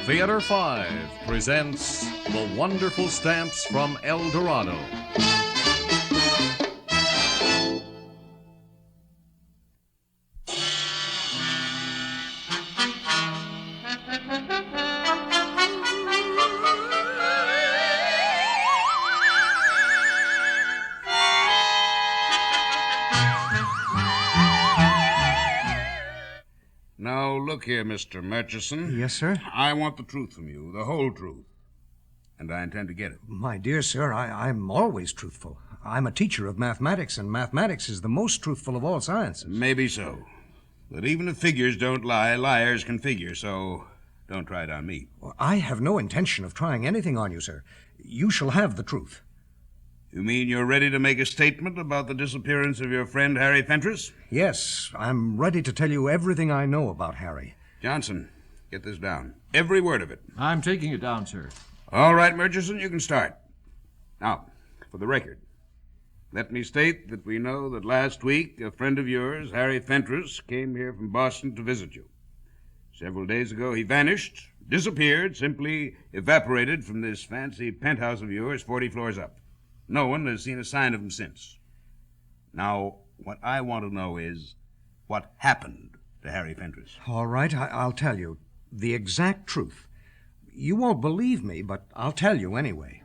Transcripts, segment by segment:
Theater 5 presents The Wonderful Stamps from El Dorado. Now, look here, Mr. Murchison. Yes, sir? I want the truth from you, the whole truth. And I intend to get it. My dear sir, I'm always truthful. I'm a teacher of mathematics, and mathematics is the most truthful of all sciences. Maybe so. But even if figures don't lie, liars can figure, so don't try it on me. Well, I have no intention of trying anything on you, sir. You shall have the truth. You mean you're ready to make a statement about the disappearance of your friend Harry Fentress? Yes, I'm ready to tell you everything I know about Harry. Johnson, get this down. Every word of it. I'm taking it down, sir. All right, Murchison, you can start. Now, for the record, let me state that we know that last week a friend of yours, Harry Fentress, came here from Boston to visit you. Several days ago he vanished, disappeared, simply evaporated from this fancy penthouse of yours 40 floors up. No one has seen a sign of him since. Now, what I want to know is what happened to Harry Fentress. All right, I'll tell you the exact truth. You won't believe me, but I'll tell you anyway.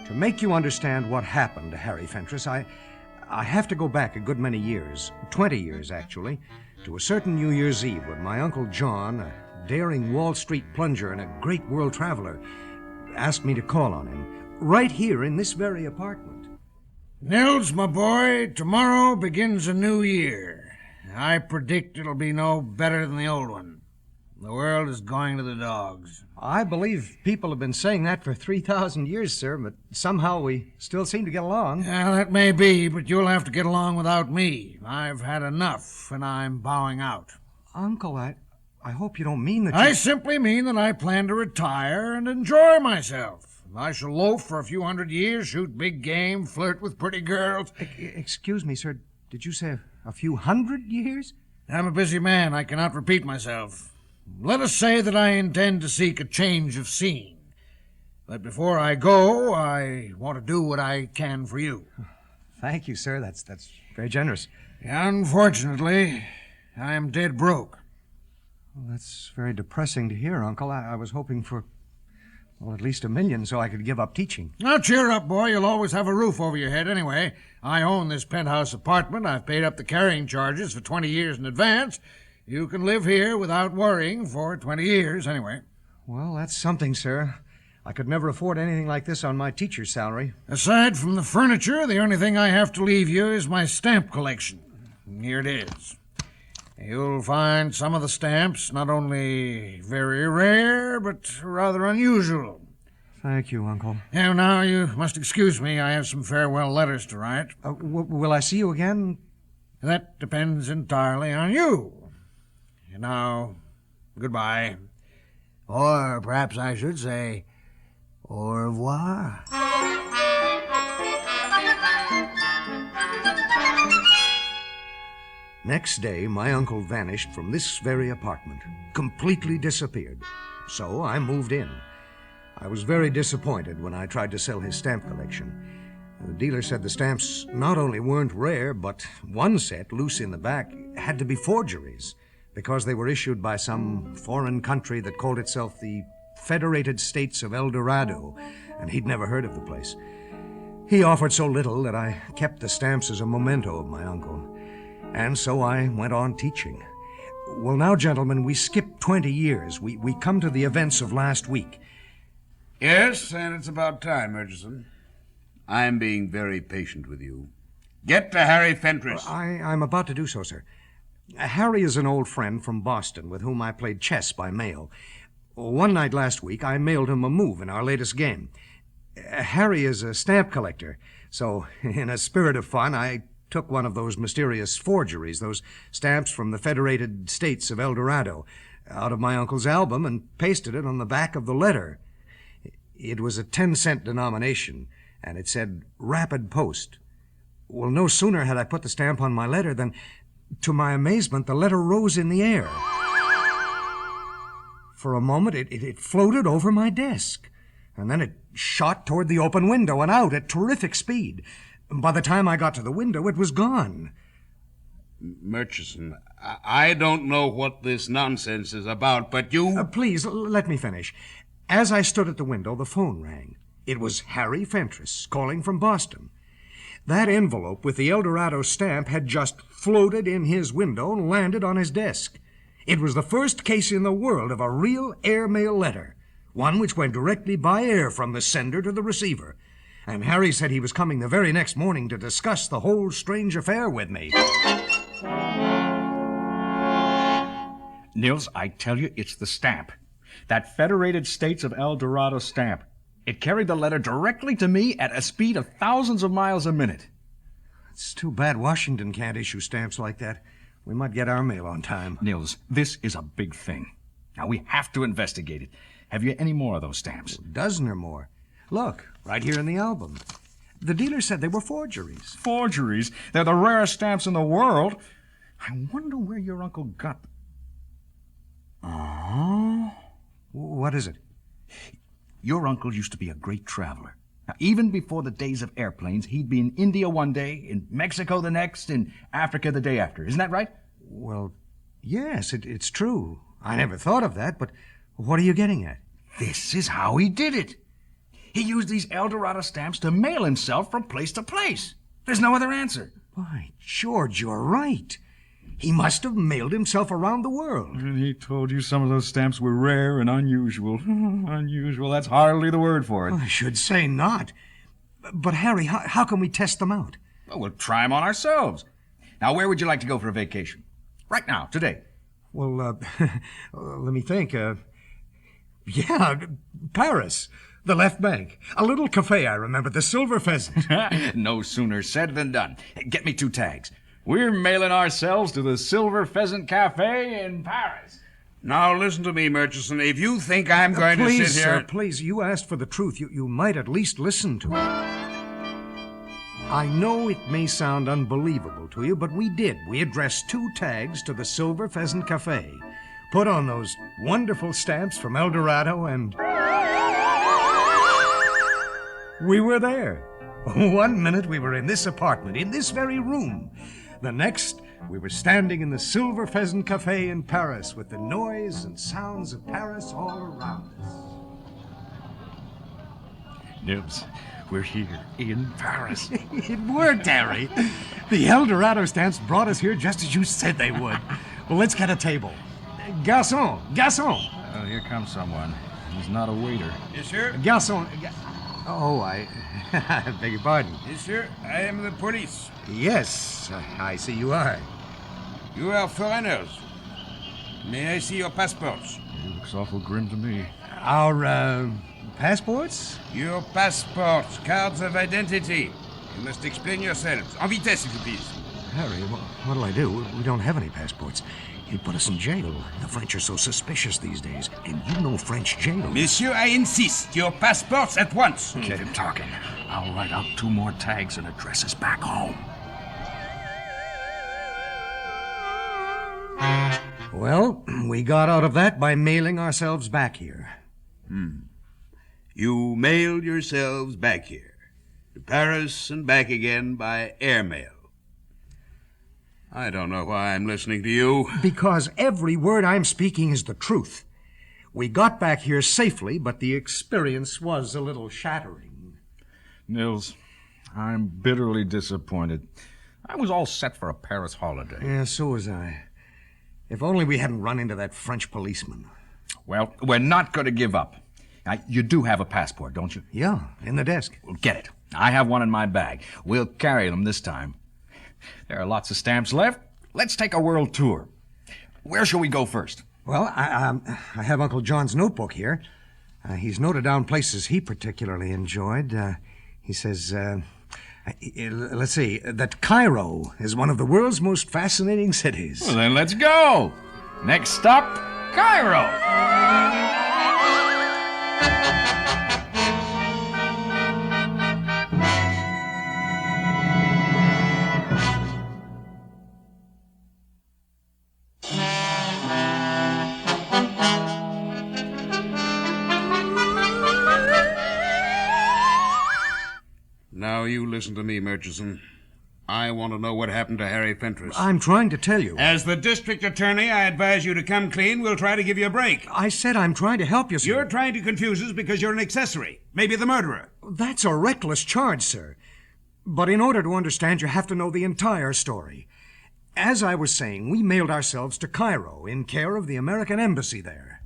To make you understand what happened to Harry Fentress, I have to go back a good many years, 20 years actually, to a certain New Year's Eve when my Uncle John, a daring Wall Street plunger and a great world traveler, asked me to call on him, right here in this very apartment. Nels, my boy, tomorrow begins a new year. I predict it'll be no better than the old one. The world is going to the dogs. I believe people have been saying that for 3,000 years, sir, but somehow we still seem to get along. Yeah, that may be, but you'll have to get along without me. I've had enough, and I'm bowing out. Uncle, I hope you don't mean that I simply mean that I plan to retire and enjoy myself. I shall loaf for a few hundred years, shoot big game, flirt with pretty girls. Excuse me, sir. Did you say a few hundred years? I'm a busy man. I cannot repeat myself. Let us say that I intend to seek a change of scene. But before I go, I want to do what I can for you. Thank you, sir. That's very generous. Unfortunately, I am dead broke. Well, that's very depressing to hear, Uncle. I was hoping for, well, at least $1 million so I could give up teaching. Now, cheer up, boy. You'll always have a roof over your head anyway. I own this penthouse apartment. I've paid up the carrying charges for 20 years in advance. You can live here without worrying for 20 years anyway. Well, that's something, sir. I could never afford anything like this on my teacher's salary. Aside from the furniture, the only thing I have to leave you is my stamp collection. Here it is. You'll find some of the stamps not only very rare, but rather unusual. Thank you, Uncle. And now you must excuse me. I have some farewell letters to write. Will I see you again? That depends entirely on you. And now, goodbye. Or perhaps I should say, au revoir. Next day, my uncle vanished from this very apartment, completely disappeared. So I moved in. I was very disappointed when I tried to sell his stamp collection. The dealer said the stamps not only weren't rare, but one set, loose in the back, had to be forgeries because they were issued by some foreign country that called itself the Federated States of El Dorado, and he'd never heard of the place. He offered so little that I kept the stamps as a memento of my uncle. And so I went on teaching. Well, now, gentlemen, we skip 20 years. We come to the events of last week. Yes, and it's about time, Murchison. I'm being very patient with you. Get to Harry Fentress. I'm about to do so, sir. Harry is an old friend from Boston with whom I played chess by mail. One night last week, I mailed him a move in our latest game. Harry is a stamp collector, so in a spirit of fun, I took one of those mysterious forgeries, those stamps from the Federated States of El Dorado, out of my uncle's album and pasted it on the back of the letter. It was a 10-cent denomination, and it said, "Rapid Post." Well, no sooner had I put the stamp on my letter than, to my amazement, the letter rose in the air. For a moment, it floated over my desk, and then it shot toward the open window and out at terrific speed. By the time I got to the window, it was gone. Murchison, I don't know what this nonsense is about, but you... Please, let me finish. As I stood at the window, the phone rang. It was Harry Fentress calling from Boston. That envelope with the El Dorado stamp had just floated in his window and landed on his desk. It was the first case in the world of a real airmail letter, one which went directly by air from the sender to the receiver. And Harry said he was coming the very next morning to discuss the whole strange affair with me. Nils, I tell you, it's the stamp. That Federated States of El Dorado stamp. It carried the letter directly to me at a speed of thousands of miles a minute. It's too bad Washington can't issue stamps like that. We might get our mail on time. Nils, this is a big thing. Now, we have to investigate it. Have you any more of those stamps? A dozen or more. Look, right here in the album. The dealer said they were forgeries. Forgeries? They're the rarest stamps in the world. I wonder where your uncle got... Oh? What is it? Your uncle used to be a great traveler. Now, even before the days of airplanes, he'd be in India one day, in Mexico the next, in Africa the day after. Isn't that right? Well, yes, it's true. I never thought of that, but what are you getting at? This is how he did it. He used these El Dorado stamps to mail himself from place to place. There's no other answer. Why, George, you're right. He must have mailed himself around the world. And he told you some of those stamps were rare and unusual. Unusual, that's hardly the word for it. I should say not. But, Harry, how can we test them out? Well, we'll try them on ourselves. Now, where would you like to go for a vacation? Right now, today. Well, let me think. Yeah, Paris. The Left Bank. A little cafe, I remember. The Silver Pheasant. No sooner said than done. Get me 2 tags. We're mailing ourselves to the Silver Pheasant Cafe in Paris. Now listen to me, Murchison. If you think I'm going to sit here... Please, sir, please. You asked for the truth. You might at least listen to it. I know it may sound unbelievable to you, but we did. We addressed 2 tags to the Silver Pheasant Cafe, put on those wonderful stamps from El Dorado, and... we were there. 1 minute we were in this apartment, in this very room. The next, we were standing in the Silver Pheasant Cafe in Paris with the noise and sounds of Paris all around us. Nibs, we're here in Paris. It worked, Harry. The El Dorado stamps brought us here just as you said they would. Well, let's get a table. Garçon! Garçon! Oh, here comes someone. He's not a waiter. Yes, sir? Garçon! Oh, I beg your pardon. Yes, sir. I am the police. Yes, I see you are. You are foreigners. May I see your passports? He looks awful grim to me. Our, passports? Your passports, cards of identity. You must explain yourselves. En vitesse, if you please. Harry, what'll I do? We don't have any passports. He'd put us in jail. The French are so suspicious these days. And you know French jail. Monsieur, I insist. Your passports at once. Get him talking. I'll write out 2 more tags and address us back home. Well, we got out of that by mailing ourselves back here. You mailed yourselves back here. To Paris and back again by airmail. I don't know why I'm listening to you. Because every word I'm speaking is the truth. We got back here safely, but the experience was a little shattering. Nils, I'm bitterly disappointed. I was all set for a Paris holiday. Yeah, so was I. If only we hadn't run into that French policeman. Well, we're not going to give up. Now, you do have a passport, don't you? Yeah, in the desk. Well, get it. I have one in my bag. We'll carry them this time. There are lots of stamps left. Let's take a world tour. Where shall we go first? Well, I have Uncle John's notebook here. He's noted down places he particularly enjoyed. He says, let's see, that Cairo is one of the world's most fascinating cities. Well, then let's go. Next stop, Cairo. listen to me, Murchison. I want to know what happened to Harry Fentress. I'm trying to tell you. As the district attorney, I advise you to come clean. We'll try to give you a break. I said I'm trying to help you, sir. You're trying to confuse us because you're an accessory. Maybe the murderer. That's a reckless charge, sir. But in order to understand, you have to know the entire story. As I was saying, we mailed ourselves to Cairo in care of the American embassy there.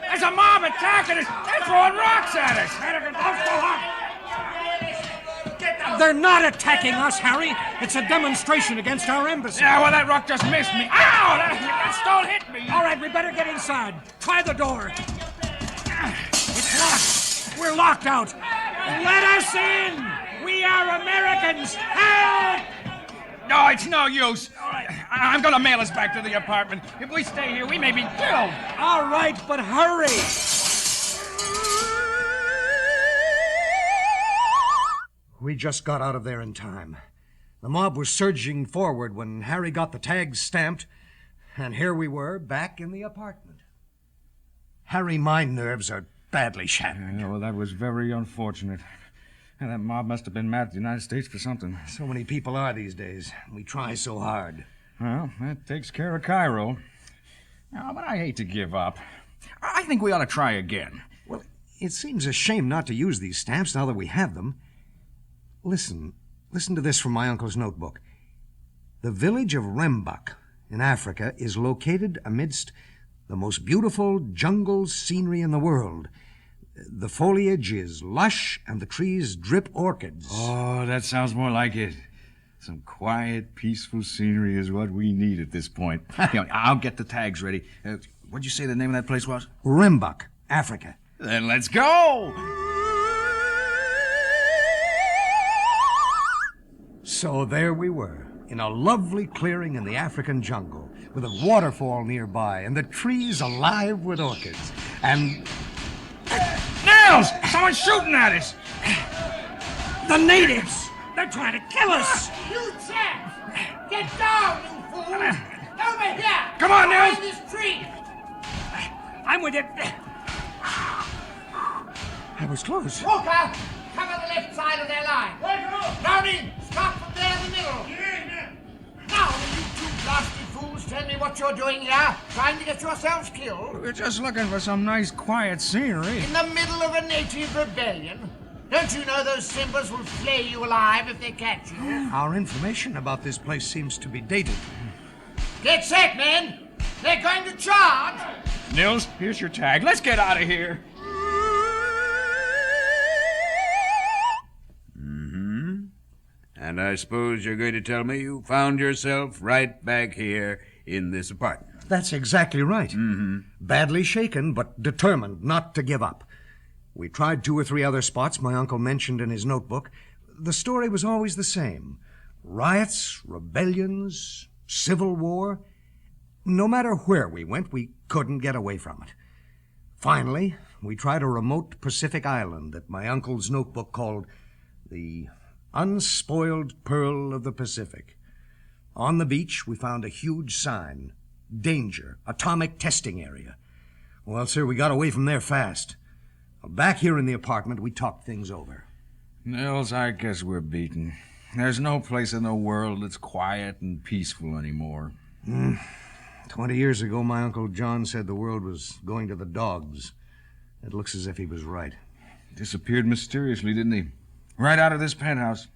There's a mob attacking us! They're throwing rocks at us! They're not attacking us, Harry. It's a demonstration against our embassy. Yeah, well, that rock just missed me. Ow! That stone hit me. All right, we better get inside. Try the door. It's locked. We're locked out. Let us in. We are Americans. Help! No, it's no use. I'm going to mail us back to the apartment. If we stay here, we may be killed. All right, but hurry. We just got out of there in time. The mob was surging forward when Harry got the tags stamped, and here we were, back in the apartment. Harry, my nerves are badly shattered. Yeah, well, that was very unfortunate. And that mob must have been mad at the United States for something. So many people are these days. We try so hard. Well, that takes care of Cairo. Oh, but I hate to give up. I think we ought to try again. Well, it seems a shame not to use these stamps now that we have them. Listen to this from my uncle's notebook. The village of Rembak in Africa is located amidst the most beautiful jungle scenery in the world. The foliage is lush and the trees drip orchids. Oh, that sounds more like it. Some quiet, peaceful scenery is what we need at this point. I'll get the tags ready. What'd you say the name of that place was? Rembak, Africa. Then let's go! So there we were, in a lovely clearing in the African jungle, with a waterfall nearby and the trees alive with orchids. And... Nels! Someone's shooting at us! The natives! They're trying to kill us! You chaps! Get down, you fools! Over here! Come on, Nels! Behind this tree! I'm with you. That was close. Walker, cover the left side of their line. Browning, start from there in the middle. Now, you two blasted fools, tell me what you're doing here, trying to get yourselves killed. We're just looking for some nice, quiet scenery. In the middle of a native rebellion. Don't you know those Simbas will flay you alive if they catch you? Our information about this place seems to be dated. Get set, men! They're going to charge! Nils, here's your tag. Let's get out of here. And I suppose you're going to tell me you found yourself right back here in this apartment. That's exactly right. Badly shaken, but determined not to give up. We tried 2 or 3 other spots my uncle mentioned in his notebook. The story was always the same. Riots, rebellions, civil war. No matter where we went, we couldn't get away from it. Finally, we tried a remote Pacific island that my uncle's notebook called the Unspoiled Pearl of the Pacific. On the beach, we found a huge sign. Danger, atomic testing area. Well, sir, we got away from there fast. Back here in the apartment, we talked things over. Nils, I guess we're beaten. There's no place in the world that's quiet and peaceful anymore. 20 years ago, my Uncle John said the world was going to the dogs. It looks as if he was right. Disappeared mysteriously, didn't he? Right out of this penthouse.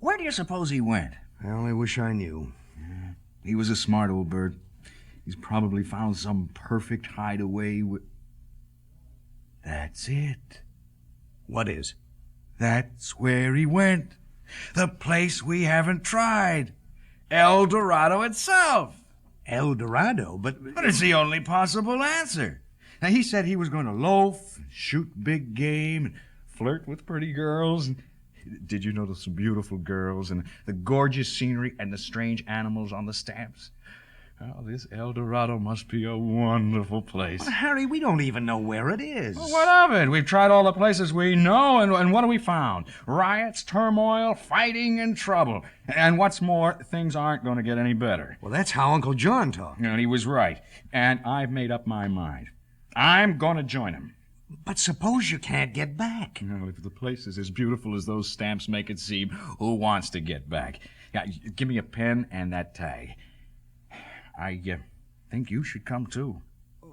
Where do you suppose he went? I only wish I knew. He was a smart old bird. He's probably found some perfect hideaway That's it. What is? That's where he went. The place we haven't tried. El Dorado itself. El Dorado? But it's the only possible answer. Now, he said he was going to loaf, and shoot big game, and flirt with pretty girls. And did you notice some beautiful girls and the gorgeous scenery and the strange animals on the stamps? Oh, this El Dorado must be a wonderful place. Well, Harry, we don't even know where it is. Well, what of it? We've tried all the places we know, and what have we found? Riots, turmoil, fighting, and trouble. And what's more, things aren't going to get any better. Well, that's how Uncle John talked. And he was right. And I've made up my mind. I'm going to join him. But suppose you can't get back. If the place is as beautiful as those stamps make it seem, who wants to get back? Yeah, give me a pen and that tag. I think you should come, too.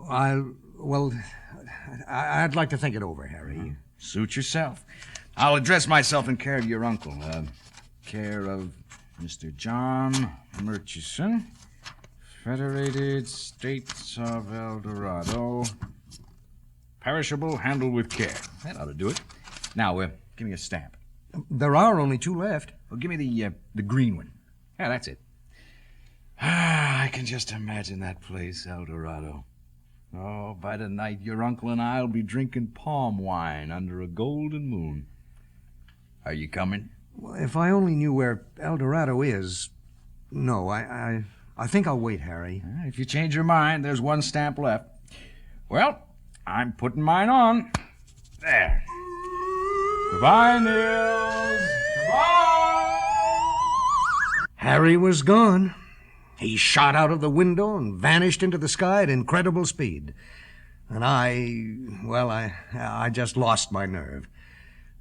I'd like to think it over, Harry. Suit yourself. I'll address myself in care of your uncle. Care of Mr. John Murchison, Federated States of El Dorado. Perishable, handled with care. That ought to do it. Now, give me a stamp. There are only 2 left. Well, give me the green one. Yeah, that's it. I can just imagine that place, El Dorado. Oh, by the night, your uncle and I'll be drinking palm wine under a golden moon. Are you coming? Well, if I only knew where El Dorado is... No, I think I'll wait, Harry. If you change your mind, there's 1 stamp left. Well, I'm putting mine on. There. Goodbye, Nils. Goodbye! Harry was gone. He shot out of the window and vanished into the sky at incredible speed. And I just lost my nerve.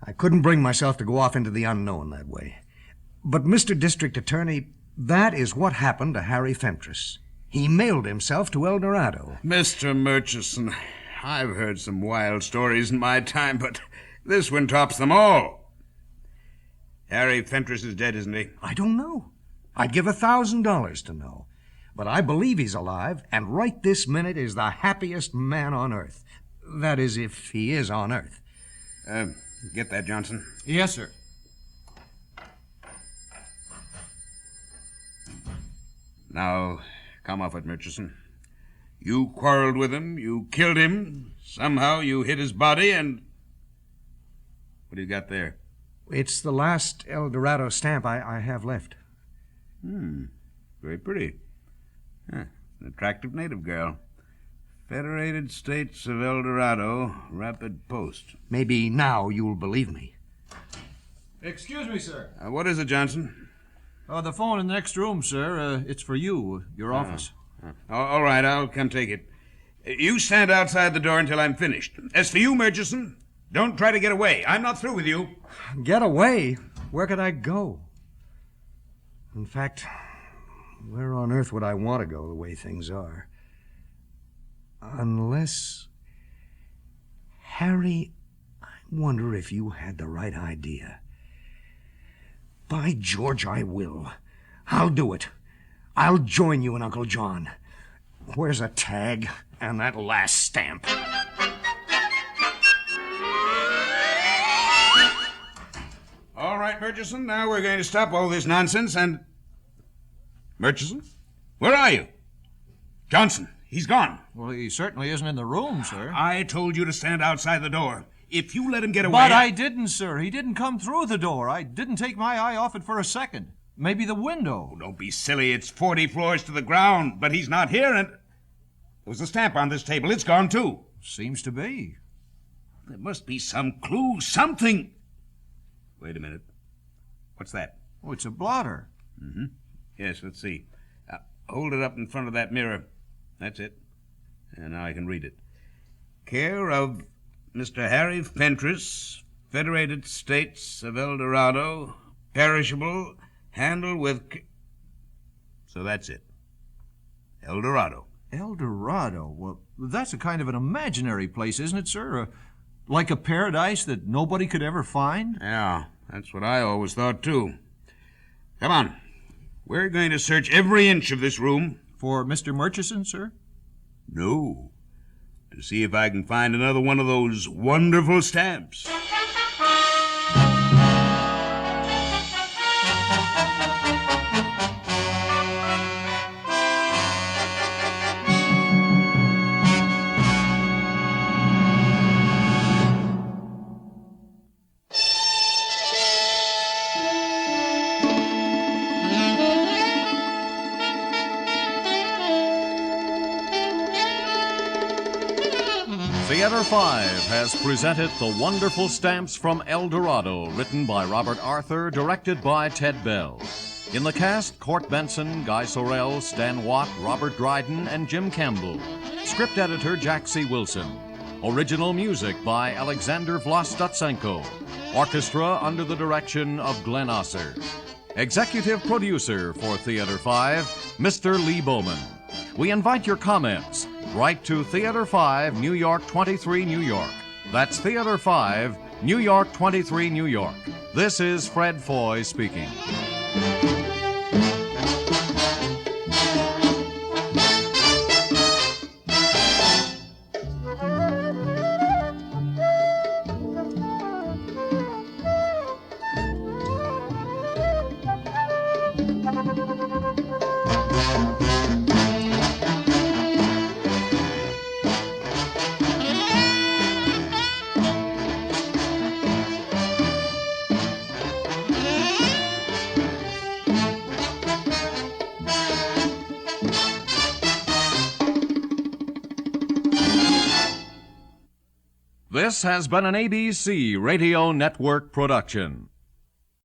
I couldn't bring myself to go off into the unknown that way. But, Mr. District Attorney, that is what happened to Harry Fentress. He mailed himself to El Dorado. Mr. Murchison, I've heard some wild stories in my time, but this one tops them all. Harry Fentress is dead, isn't he? I don't know. I'd give $1,000 to know. But I believe he's alive, and right this minute is the happiest man on earth. That is, if he is on earth. Get that, Johnson. Yes, sir. Now, come off it, Murchison. You quarreled with him, you killed him, somehow you hid his body, and... What do you got there? It's the last El Dorado stamp I have left. Very pretty. An attractive native girl. Federated States of El Dorado, Rapid Post. Maybe now you'll believe me. Excuse me, sir. What is it, Johnson? Oh, the phone in the next room, sir. It's for you, your office. All right, I'll come take it. You stand outside the door until I'm finished. As for you, Murchison, don't try to get away. I'm not through with you. Get away? Where could I go? In fact, where on earth would I want to go the way things are? Unless... Harry, I wonder if you had the right idea. By George, I will. I'll do it. I'll join you and Uncle John. Where's a tag and that last stamp? All right, Murchison, now we're going to stop all this nonsense and... Murchison? Where are you? Johnson, he's gone. Well, he certainly isn't in the room, sir. I told you to stand outside the door. If you let him get away... But I didn't, sir. He didn't come through the door. I didn't take my eye off it for a second. Maybe the window. Oh, don't be silly. It's 40 floors to the ground, but he's not here, and... There was a stamp on this table. It's gone, too. Seems to be. There must be some clue, something. Wait a minute. What's that? Oh, it's a blotter. Yes, let's see. Hold it up in front of that mirror. That's it. And now I can read it. Care of Mr. Harry Fentress, Federated States of El Dorado, perishable, handled with... So that's it. El Dorado. El Dorado? Well, that's a kind of an imaginary place, isn't it, sir? Like a paradise that nobody could ever find? Yeah, that's what I always thought, too. Come on. We're going to search every inch of this room. For Mr. Murchison, sir? No. To see if I can find another one of those wonderful stamps. Theater 5 has presented The Wonderful Stamps from El Dorado, written by Robert Arthur, directed by Ted Bell. In the cast, Court Benson, Guy Sorel, Stan Watt, Robert Dryden, and Jim Campbell. Script editor Jack C. Wilson. Original music by Alexander Vlastotsenko. Orchestra under the direction of Glenn Osser. Executive producer for Theater 5, Mr. Lee Bowman. We invite your comments. Write to Theater 5, New York 23, New York. That's Theater 5, New York 23, New York. This is Fred Foy speaking. This has been an ABC Radio Network production.